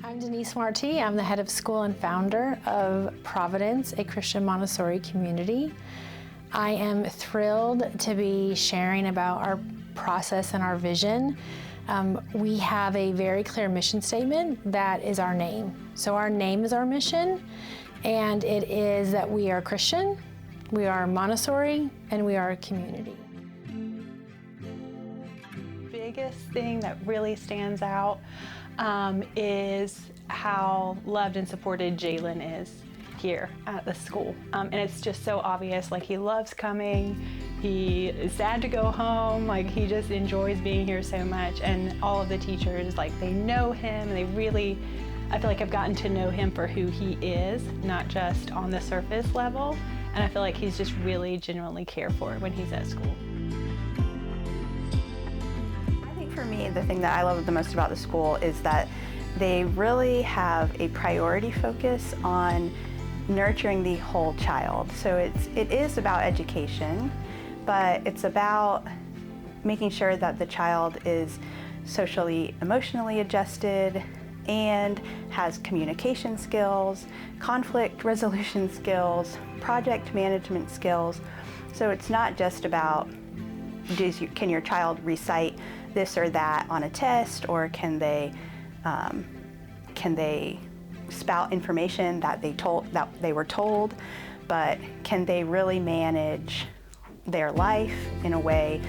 I'm Denise Marti. I'm the head of school and founder of Providence, a Christian Montessori community. I am thrilled to be sharing about our process and our vision. We have a very clear mission statement that is our name. So our name is our mission, and it is that we are Christian, we are Montessori, and we are a community. Biggest thing that really stands out is how loved and supported Jalen is here at the school. And it's just so obvious, like he loves coming, he is sad to go home, like he just enjoys being here so much. And all of the teachers, like they know him, and they really, I feel like I've gotten to know him for who he is, not just on the surface level. And I feel like he's just really genuinely cared for when he's at school. For me, the thing that I love the most about the school is that they really have a priority focus on nurturing the whole child. So it is about education, but it's about making sure that the child is socially, emotionally adjusted and has communication skills, conflict resolution skills, project management skills. So it's not just about can your child recite this or that on a test, or can they spout information that they were told, but can they really manage their life in a way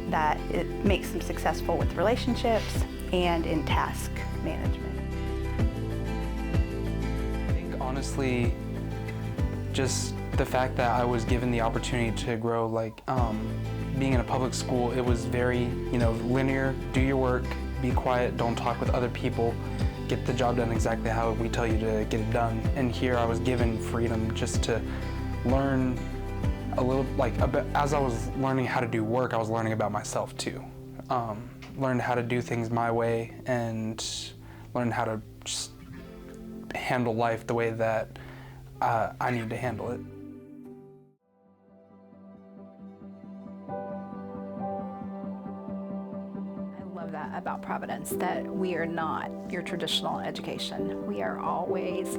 that it makes them successful with relationships and in task management. I think honestly, just the fact that I was given the opportunity to grow, being in a public school, it was very, linear. Do your work, be quiet, don't talk with other people, get the job done exactly how we tell you to get it done. And here I was given freedom just to learn a little, as I was learning how to do work, I was learning about myself too. Learned how to do things my way and learned how to just handle life the way that I need to handle it. That about Providence, that we are not your traditional education. We are always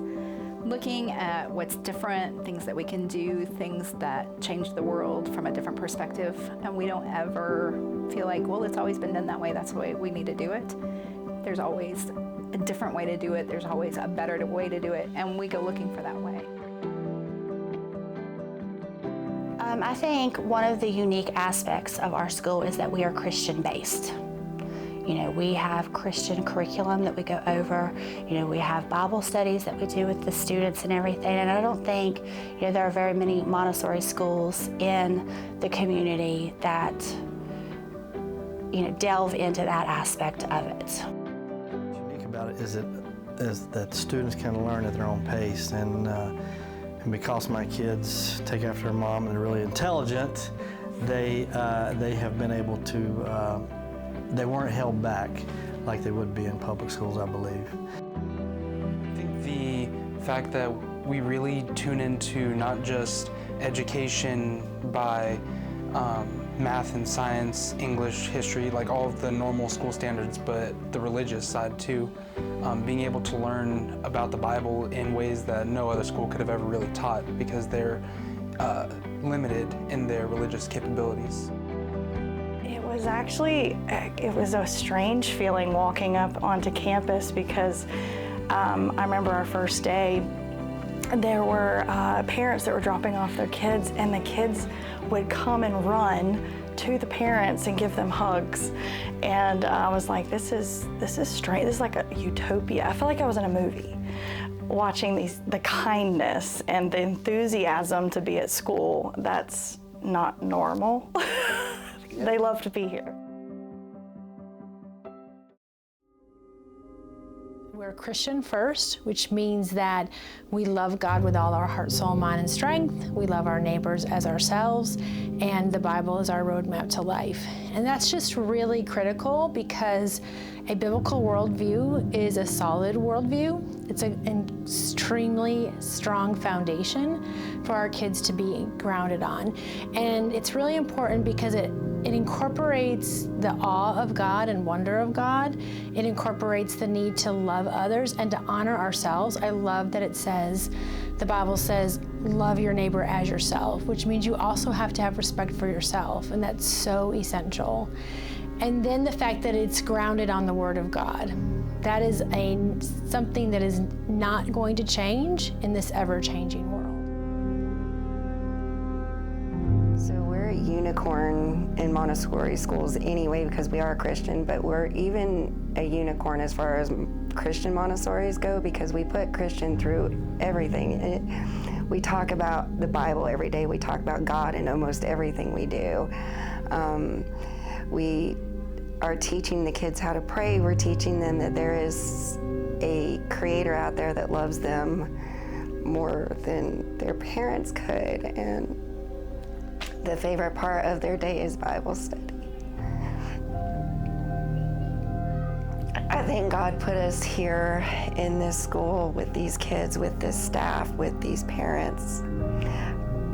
looking at what's different, things that we can do, things that change the world from a different perspective, and we don't ever feel like, well, it's always been done that way, that's the way we need to do it. There's always a different way to do it, there's always a better way to do it, and we go looking for that way. I think one of the unique aspects of our school is that we are Christian-based. We have Christian curriculum that we go over. We have Bible studies that we do with the students and everything. And I don't think, there are very many Montessori schools in the community that, delve into that aspect of it. What's unique about it is that students can learn at their own pace. And because my kids take after their mom and they're really intelligent, they have been able to they weren't held back like they would be in public schools, I believe. I think the fact that we really tune into not just education by math and science, English, history, like all of the normal school standards, but the religious side too. Being able to learn about the Bible in ways that no other school could have ever really taught because they're limited in their religious capabilities. It was a strange feeling walking up onto campus because I remember our first day, there were parents that were dropping off their kids, and the kids would come and run to the parents and give them hugs. And I was like, this is strange. This is like a utopia. I felt like I was in a movie watching the kindness and the enthusiasm to be at school. That's not normal. They love to be here. We're Christian first, which means that we love God with all our heart, soul, mind, and strength. We love our neighbors as ourselves, and the Bible is our roadmap to life. And that's just really critical because a biblical worldview is a solid worldview. It's an extremely strong foundation for our kids to be grounded on. And it's really important because it incorporates the awe of God and wonder of God. It incorporates the need to love others and to honor ourselves. I love that it says, the Bible says, love your neighbor as yourself, which means you also have to have respect for yourself, and that's so essential. And then the fact that it's grounded on the Word of God. That is something that is not going to change in this ever-changing world. So we're a unicorn in Montessori schools anyway because we are Christian, but we're even a unicorn as far as Christian Montessoris go because we put Christian through everything. We talk about the Bible every day. We talk about God in almost everything we do. We are teaching the kids how to pray. We're teaching them that there is a creator out there that loves them more than their parents could. And the favorite part of their day is Bible study. I think God put us here in this school with these kids, with this staff, with these parents,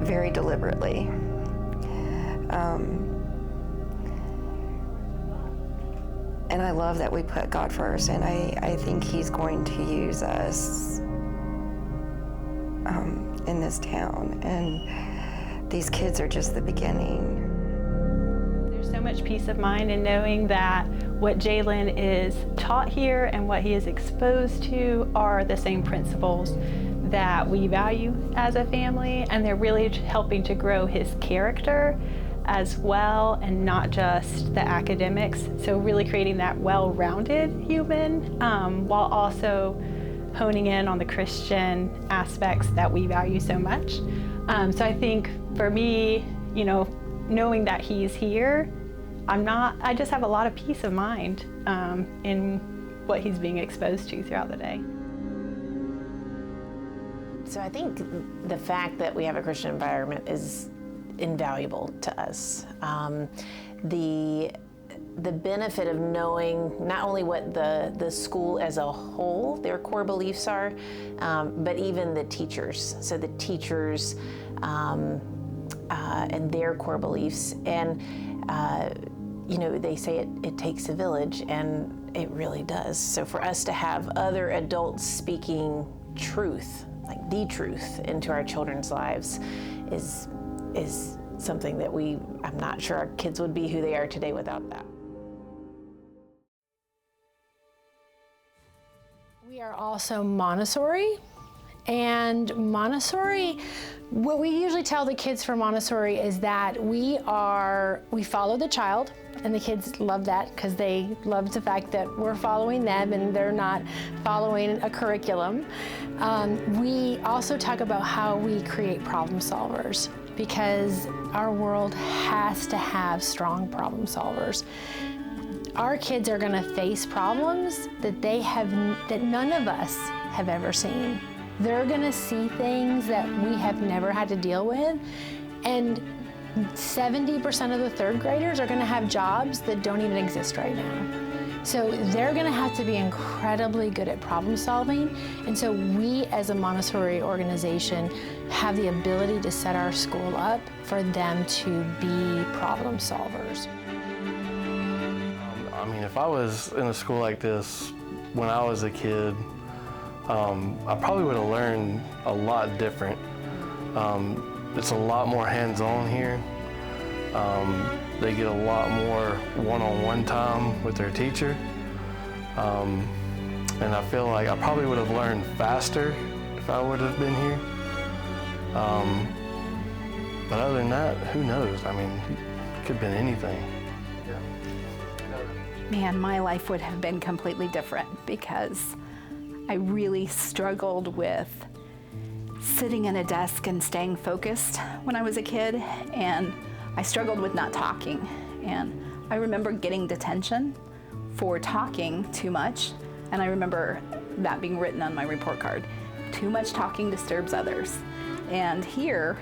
very deliberately. And I love that we put God first, and I think He's going to use us in this town. And these kids are just the beginning. There's so much peace of mind in knowing that what Jalen is taught here and what he is exposed to are the same principles that we value as a family, and they're really helping to grow his character as well, and not just the academics. So really creating that well-rounded human while also honing in on the Christian aspects that we value so much. So I think for me, you know, knowing that he's here, I just have a lot of peace of mind in what he's being exposed to throughout the day. So I think the fact that we have a Christian environment is invaluable to us. The benefit of knowing not only what the school as a whole, their core beliefs are, but even the teachers. So the teachers and their core beliefs. And you know, they say it takes a village, and it really does. So for us to have other adults speaking truth, like the truth, into our children's lives is something that I'm not sure our kids would be who they are today without that. We are also Montessori, and Montessori, what we usually tell the kids for Montessori is that we follow the child, and the kids love that because they love the fact that we're following them and they're not following a curriculum. We also talk about how we create problem solvers, because our world has to have strong problem solvers. Our kids are going to face problems that none of us have ever seen. They're going to see things that we have never had to deal with, and 70% of the third graders are going to have jobs that don't even exist right now. So they're going to have to be incredibly good at problem solving, and so we as a Montessori organization have the ability to set our school up for them to be problem solvers. I mean, if I was in a school like this when I was a kid, I probably would have learned a lot different. It's a lot more hands-on here. They get a lot more one-on-one time with their teacher. And I feel like I probably would have learned faster if I would have been here. But other than that, who knows? I mean, it could have been anything. Man, my life would have been completely different because I really struggled with sitting in a desk and staying focused when I was a kid, and I struggled with not talking. And I remember getting detention for talking too much, and I remember that being written on my report card. Too much talking disturbs others. And here,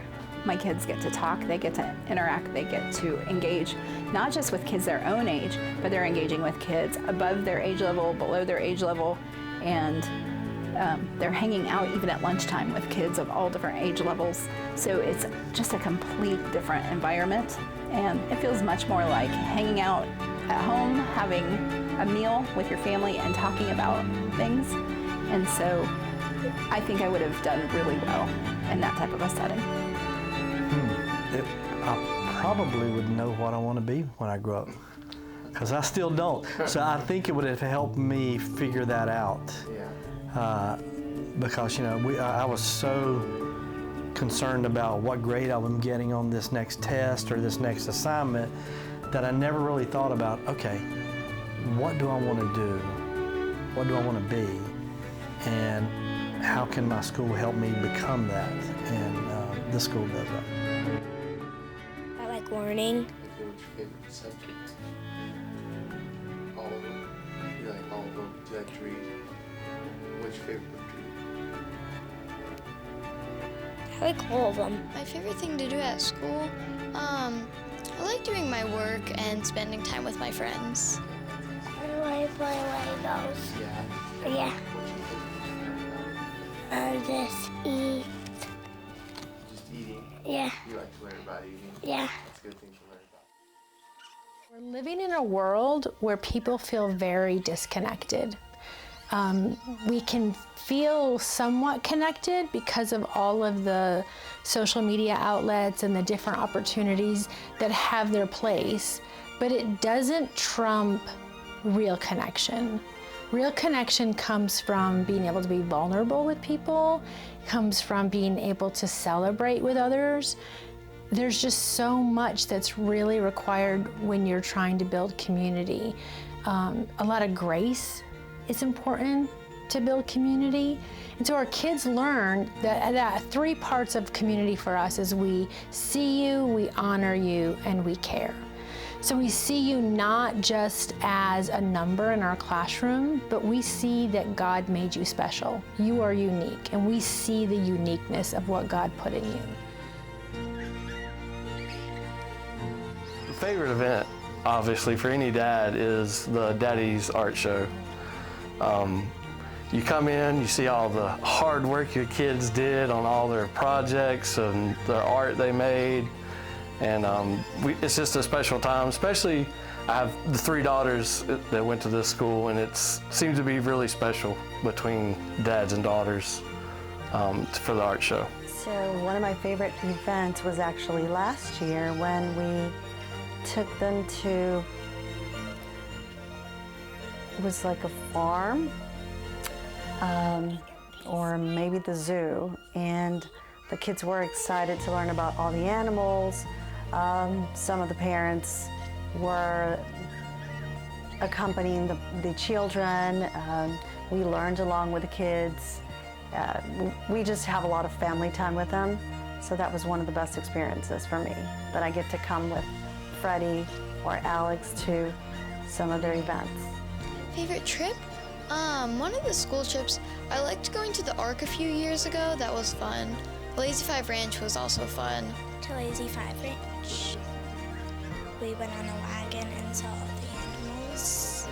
My kids get to talk, they get to interact, they get to engage, not just with kids their own age, but they're engaging with kids above their age level, below their age level, and they're hanging out even at lunchtime with kids of all different age levels. So it's just a complete different environment, and it feels much more like hanging out at home, having a meal with your family and talking about things. And so I think I would have done really well in that type of a setting. I probably would know what I want to be when I grow up, because I still don't. So I think it would have helped me figure that out. Because I was so concerned about what grade I was getting on this next test or this next assignment that I never really thought about, okay, what do I want to do? What do I want to be? And how can my school help me become that? And this school does that. I like learning. What's your favorite subject? All of them? You like all of them? Do you like to read? What's your favorite book to read? I like all of them. My favorite thing to do at school, I like doing my work and spending time with my friends. I like play Legos. Yeah. Yeah. Just eat. Just eating? Yeah. You like to learn about eating? Yeah. That's a good thing to learn about. We're living in a world where people feel very disconnected. We can feel somewhat connected because of all of the social media outlets and the different opportunities that have their place, but it doesn't trump real connection. Real connection comes from being able to be vulnerable with people, comes from being able to celebrate with others. There's just so much that's really required when you're trying to build community. A lot of grace is important to build community. And so our kids learn that 3 parts of community for us is we see you, we honor you, and we care. So we see you not just as a number in our classroom, but we see that God made you special. You are unique, and we see the uniqueness of what God put in you. The favorite event, obviously, for any dad is the Daddy's Art Show. You come in, you see all the hard work your kids did on all their projects and their art they made. And it's just a special time, especially I have the 3 daughters that went to this school, and it seems to be really special between dads and daughters for the art show. So one of my favorite events was actually last year when we took them to, it was like a farm or maybe the zoo, and the kids were excited to learn about all the animals. Some of the parents were accompanying the children. We learned along with the kids. We just have a lot of family time with them, so that was one of the best experiences for me, that I get to come with Freddie or Alex to some of their events. Favorite trip? One of the school trips, I liked going to the Ark a few years ago. That was fun. Lazy Five Ranch was also fun. To Lazy Five Ranch. We went on a wagon and saw all the animals.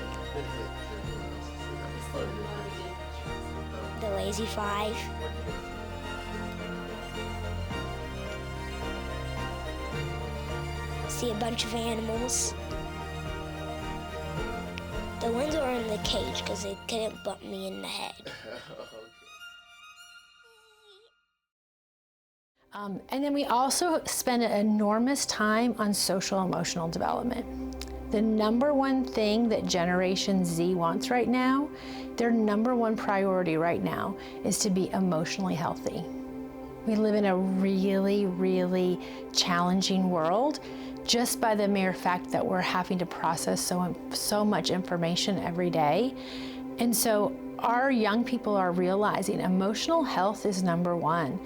The Lazy Five. See a bunch of animals. The ones that were in the cage because they couldn't bump me in the head. And then we also spend an enormous time on social emotional development. The #1 thing that Generation Z wants right now, their #1 priority right now is to be emotionally healthy. We live in a really, really challenging world just by the mere fact that we're having to process so much information every day. And so our young people are realizing emotional health is #1.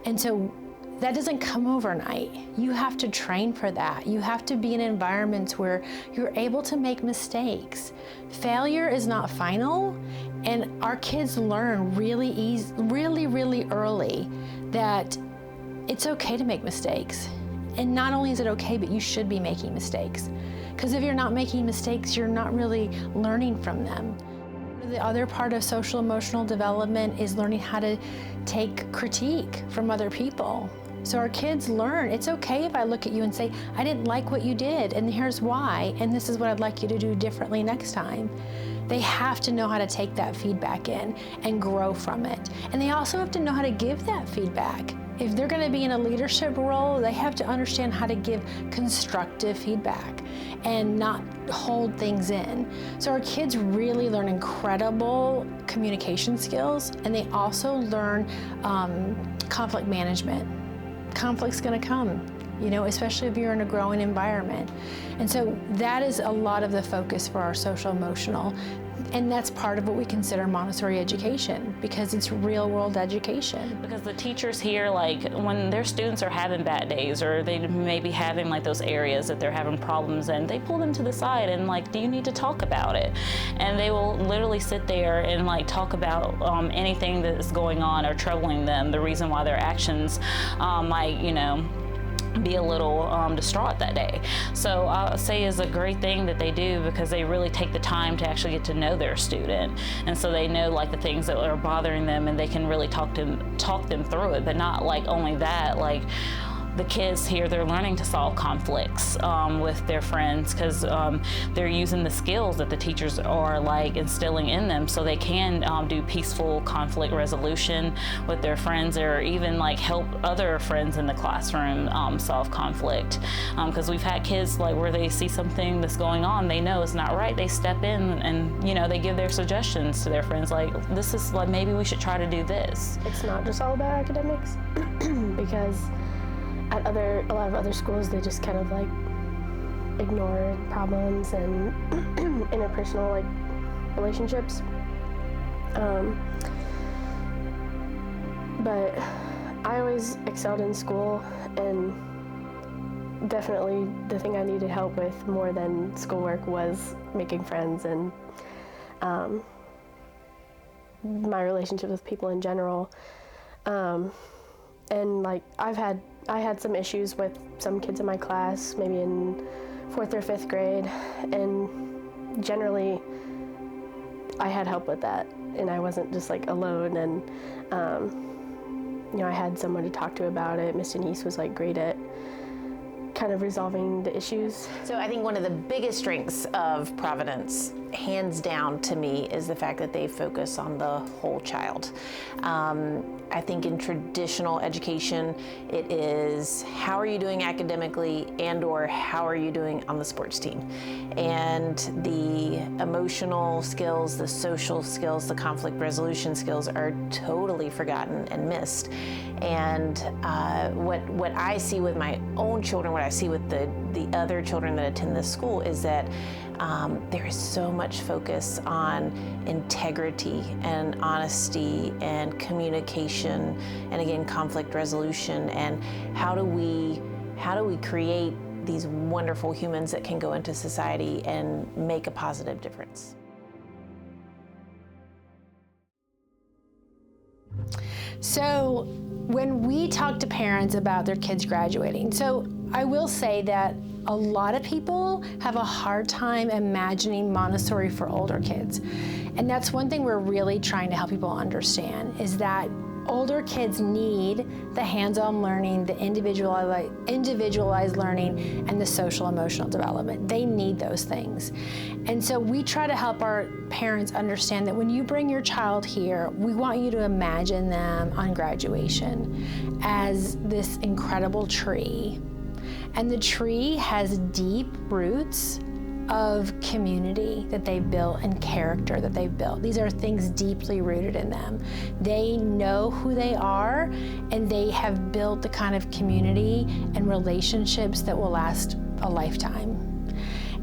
And so that doesn't come overnight. You have to train for that. You have to be in environments where you're able to make mistakes. Failure is not final, and our kids learn really early that it's okay to make mistakes. And not only is it okay, but you should be making mistakes. Because if you're not making mistakes, you're not really learning from them. The other part of social emotional development is learning how to take critique from other people. So our kids learn, it's okay if I look at you and say, I didn't like what you did, and here's why, and this is what I'd like you to do differently next time. They have to know how to take that feedback in and grow from it. And they also have to know how to give that feedback. If they're going to be in a leadership role, they have to understand how to give constructive feedback and not hold things in. So our kids really learn incredible communication skills, and they also learn conflict management. Conflict's going to come, especially if you're in a growing environment. And so that is a lot of the focus for our social emotional. And that's part of what we consider Montessori education, because it's real world education. Because the teachers here, when their students are having bad days, or they may be having those areas that they're having problems in, they pull them to the side and do you need to talk about it? And they will literally sit there and talk about anything that is going on or troubling them, the reason why their actions might, be a little distraught that day. So I'll say is a great thing that they do, because they really take the time to actually get to know their student, and so they know the things that are bothering them, and they can really talk them through it. But not only that, the kids here, they're learning to solve conflicts with their friends, because they're using the skills that the teachers are instilling in them, so they can do peaceful conflict resolution with their friends, or even help other friends in the classroom solve conflict. Because we've had kids where they see something that's going on, they know it's not right, they step in and they give their suggestions to their friends, this is maybe we should try to do this. It's not just all about academics, because at a lot of other schools, they just kind of ignore problems and interpersonal relationships. But I always excelled in school, and definitely the thing I needed help with more than schoolwork was making friends and my relationship with people in general. And I had some issues with some kids in my class, maybe in 4th or 5th grade, and generally I had help with that, and I wasn't just alone, and I had someone to talk to about it. Miss Denise was great at kind of resolving the issues. So I think one of the biggest strengths of Providence, hands down to me, is the fact that they focus on the whole child. I think in traditional education, it is how are you doing academically, and or how are you doing on the sports team? And the emotional skills, the social skills, the conflict resolution skills are totally forgotten and missed. And what I see with my own children, what I see with the other children that attend this school, is that there is so much focus on integrity and honesty and communication, and again, conflict resolution, and how do we create these wonderful humans that can go into society and make a positive difference. So when we talk to parents about their kids graduating, so I will say that a lot of people have a hard time imagining Montessori for older kids. And that's one thing we're really trying to help people understand, is that older kids need the hands-on learning, the individualized learning, and the social emotional development. They need those things. And so we try to help our parents understand that when you bring your child here, we want you to imagine them on graduation as this incredible tree. And the tree has deep roots of community that they've built and character that they've built. These are things deeply rooted in them. They know who they are, and they have built the kind of community and relationships that will last a lifetime.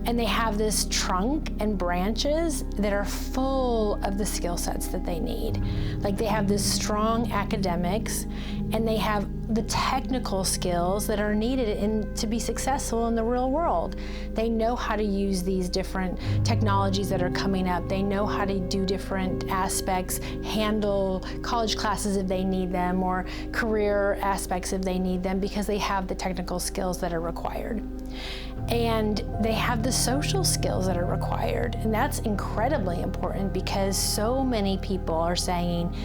And they have this trunk and branches that are full of the skill sets that they need. Like they have this strong academics, and they have the technical skills that are needed to be successful in the real world. They know how to use these different technologies that are coming up. They know how to do different aspects, handle college classes if they need them, or career aspects if they need them, because they have the technical skills that are required. And they have the social skills that are required. And that's incredibly important, because so many people are saying,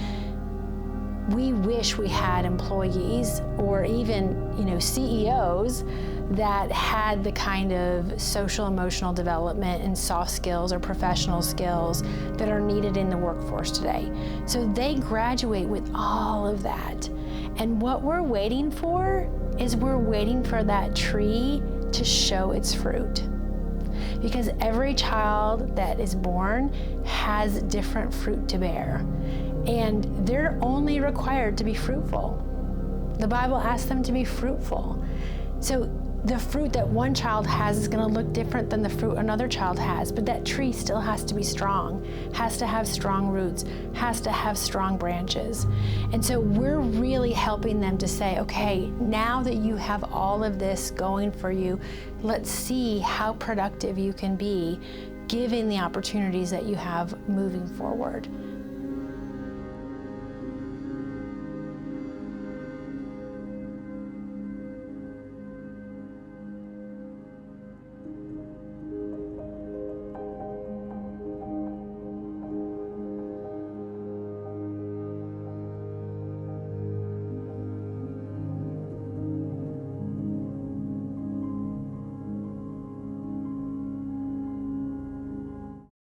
we wish we had employees or even, CEOs that had the kind of social emotional development and soft skills or professional skills that are needed in the workforce today. So they graduate with all of that. And what we're waiting for is we're waiting for that tree to show its fruit. Because every child that is born has different fruit to bear. And they're only required to be fruitful. The Bible asks them to be fruitful. So the fruit that one child has is going to look different than the fruit another child has, but that tree still has to be strong, has to have strong roots, has to have strong branches. And so we're really helping them to say, okay, now that you have all of this going for you, let's see how productive you can be given the opportunities that you have moving forward.